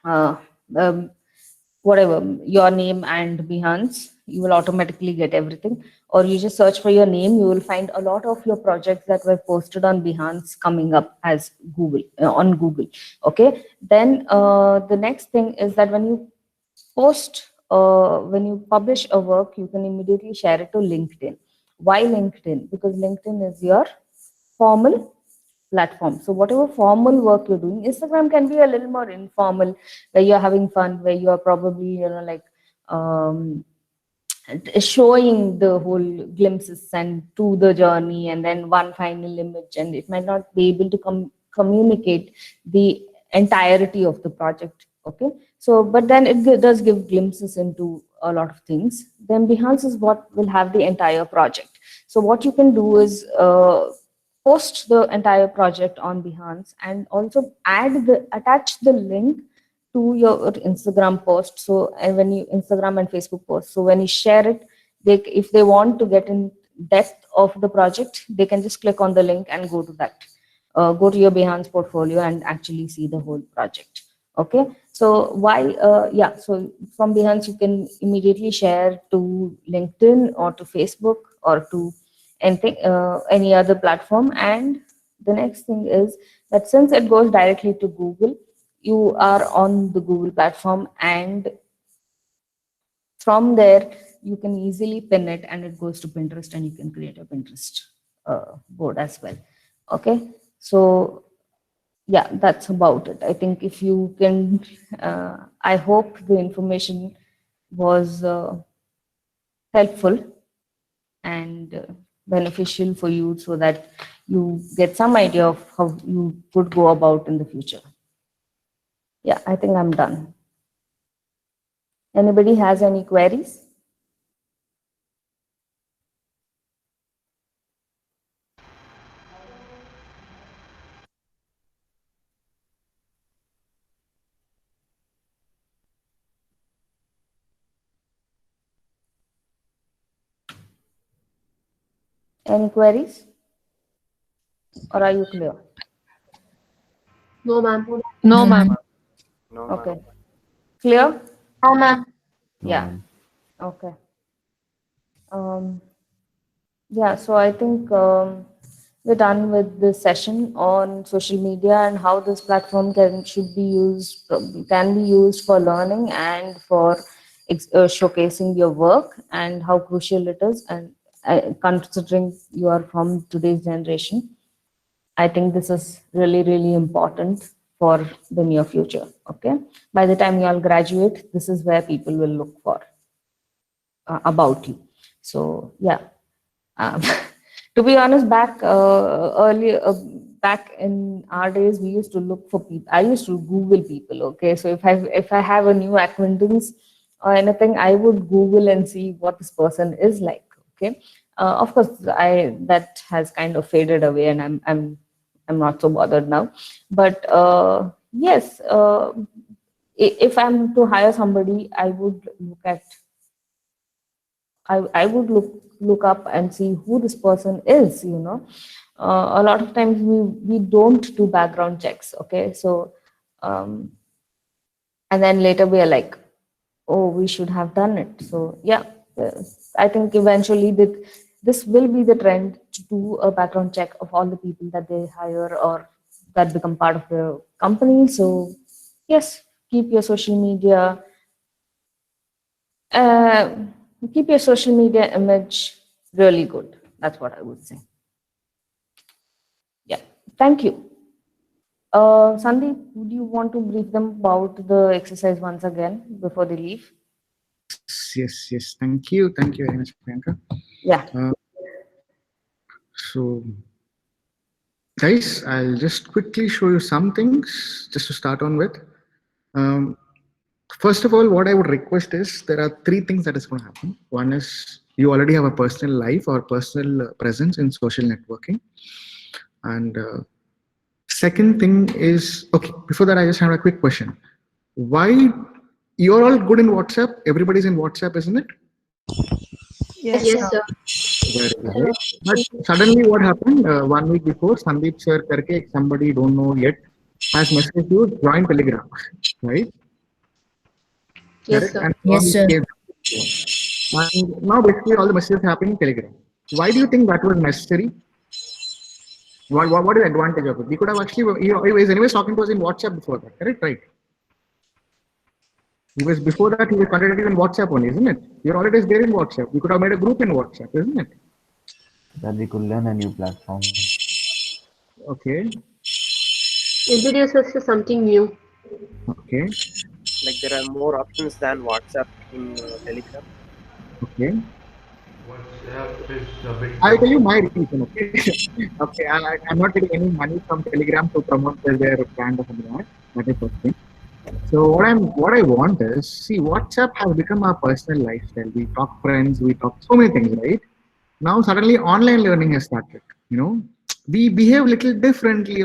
uh, um, whatever, your name and Behance, you will automatically get everything. Or you just search for your name, you will find a lot of your projects that were posted on Behance coming up as Google, on Google. Okay, then the next thing is that when you when you publish a work, you can immediately share it to LinkedIn. Why LinkedIn? Because LinkedIn is your formal platform. So whatever formal work you're doing, Instagram can be a little more informal, where you're having fun, where you are probably, like showing the whole glimpses and to the journey, and then one final image, and it might not be able to communicate the entirety of the project. Okay, so but then it does give glimpses into a lot of things. Then Behance is what will have the entire project. So what you can do is post the entire project on Behance, and also attach the link to your Instagram post. So, and when you Instagram and Facebook post, so when you share it, if they want to get in depth of the project, they can just click on the link and go to that, go to your Behance portfolio and actually see the whole project. Okay, so yeah, so from Behance you can immediately share to LinkedIn or to Facebook or to anything, any other platform. And the next thing is that since it goes directly to Google, you are on the Google platform, and from there you can easily pin it and it goes to Pinterest, and you can create a Pinterest board as well. Okay, so yeah, that's about it. I think if you can, I hope the information was helpful and beneficial for you, so that you get some idea of how you could go about in the future. Yeah, I think I'm done. Anybody has any queries? Any queries? Or are you clear? No, ma'am. No, ma'am. No, Okay. ma'am. Clear? No, ma'am. Yeah. Okay. Yeah, so I think we're done with this session on social media and how this platform can be used for learning and for showcasing your work, and how crucial it is. And considering you are from today's generation, I think this is really, really important for the near future. Okay. By the time you all graduate, this is where people will look for about you. So, yeah. Um, to be honest, back in our days, we used to look for people. I used to Google people. Okay. So if I have a new acquaintance or anything, I would Google and see what this person is like. Okay. Of course, that has kind of faded away, and I'm not so bothered now. But yes, if I'm to hire somebody, I would look up and see who this person is. A lot of times we don't do background checks. Okay, so and then later we are like, oh, we should have done it. So yeah, I think eventually this will be the trend, to do a background check of all the people that they hire or that become part of the company. So yes, keep your social media uh, keep your social media image really good. That's what I would say. Yeah, thank you. Sandeep, would you want to brief them about the exercise once again before they leave? Yes. Thank you very much, Priyanka. Yeah. So, guys, I'll just quickly show you some things just to start on with. Um, First of all, what I would request is, there are three things that is going to happen. One is, you already have a personal life or personal presence in social networking. And second thing is, okay, before that, I just have a quick question. Why, you're all good in WhatsApp? Everybody's in WhatsApp, isn't it? Yes, Yes, sir. sir. Very good. But suddenly what happened, 1 week before, Sandeep sir karke, somebody don't know yet, has messaged you, join Telegram, right? Yes, Correct? sir. And Yes, sir. and now basically all the messages happening in Telegram. Why do you think that was necessary? What is the advantage of it? We could have actually, he was anyways talking to us in WhatsApp before that, correct? Right. He was, before that, he was contacted in WhatsApp only, isn't it? Your already is there in WhatsApp. We could have made a group in WhatsApp, isn't it? That we could learn a new platform. Okay. Introduce us to something new. Okay. Like there are more options than WhatsApp in Telegram. Okay. WhatsApp is a bit I'll tell you my reason. Okay. Okay. I'm not getting any money from Telegram to promote their brand or something like that. That is first thing. So what I want is, see, WhatsApp has become our personal lifestyle. We talk friends, we talk so many things, right? Now suddenly online learning has started. We behave little differently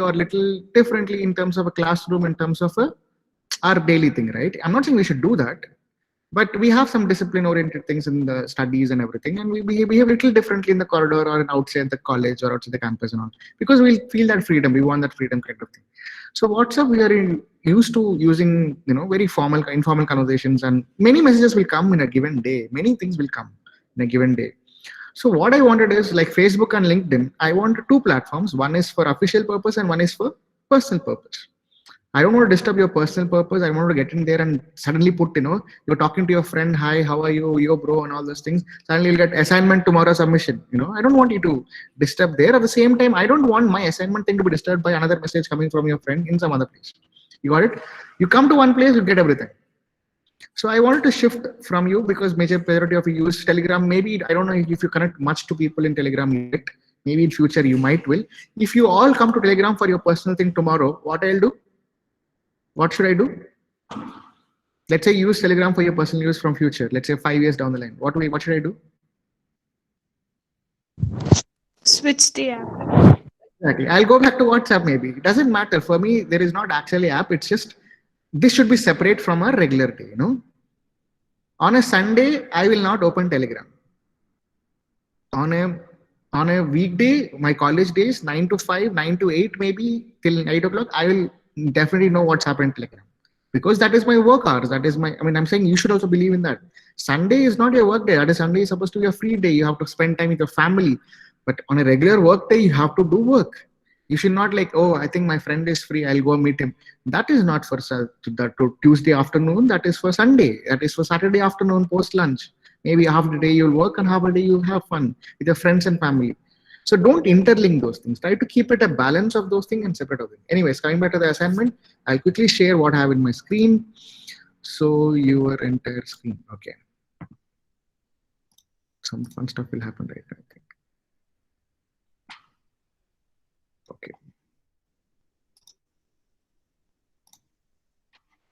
in terms of a classroom, in terms of our daily thing, right? I'm not saying we should do that, but we have some discipline oriented things in the studies and everything, and we behave little differently in the corridor or outside the college or outside the campus and all, because we feel that freedom, we want that freedom kind of thing. So WhatsApp, we are used to using very formal, informal conversations, and many messages will come in a given day, many things will come in a given day. So what I wanted is like Facebook and LinkedIn. I wanted two platforms. One is for official purpose and one is for personal purpose. I don't want to disturb your personal purpose. I want to get in there and suddenly put, you're talking to your friend, hi, how are you, yo, bro, and all those things. Suddenly you'll get assignment tomorrow submission. I don't want you to disturb there. At the same time, I don't want my assignment thing to be disturbed by another message coming from your friend in some other place. You got it? You come to one place, you get everything. So I wanted to shift from you because majority of you use Telegram. Maybe, I don't know if you connect much to people in Telegram yet. Maybe in future you might will. If you all come to Telegram for your personal thing tomorrow, what I'll do? What should I do? Let's say you use Telegram for your personal use from future. Let's say 5 years down the line. What should I do? Switch the app. Exactly. I'll go back to WhatsApp maybe. It doesn't matter. For me, there is not actually app. It's just, this should be separate from a regular day, On a Sunday, I will not open Telegram. On a weekday, my college days, 9 to 5, 9 to 8 maybe, till 8 o'clock, I will definitely know what's happened in Telegram. Because that is my work hours. That is I'm saying you should also believe in that. Sunday is not your work day. That is Sunday is supposed to be a free day. You have to spend time with your family. But on a regular work day, you have to do work. You should not like, oh, I think my friend is free, I'll go meet him. That is not for Tuesday afternoon. That is for Sunday. That is for Saturday afternoon post lunch. Maybe half the day you'll work and half the day you'll have fun with your friends and family. So don't interlink those things. Try to keep it a balance of those things and separate of them. Anyways, coming back to the assignment, I'll quickly share what I have in my screen. So your entire screen. Okay. Some fun stuff will happen right now, I think. Okay.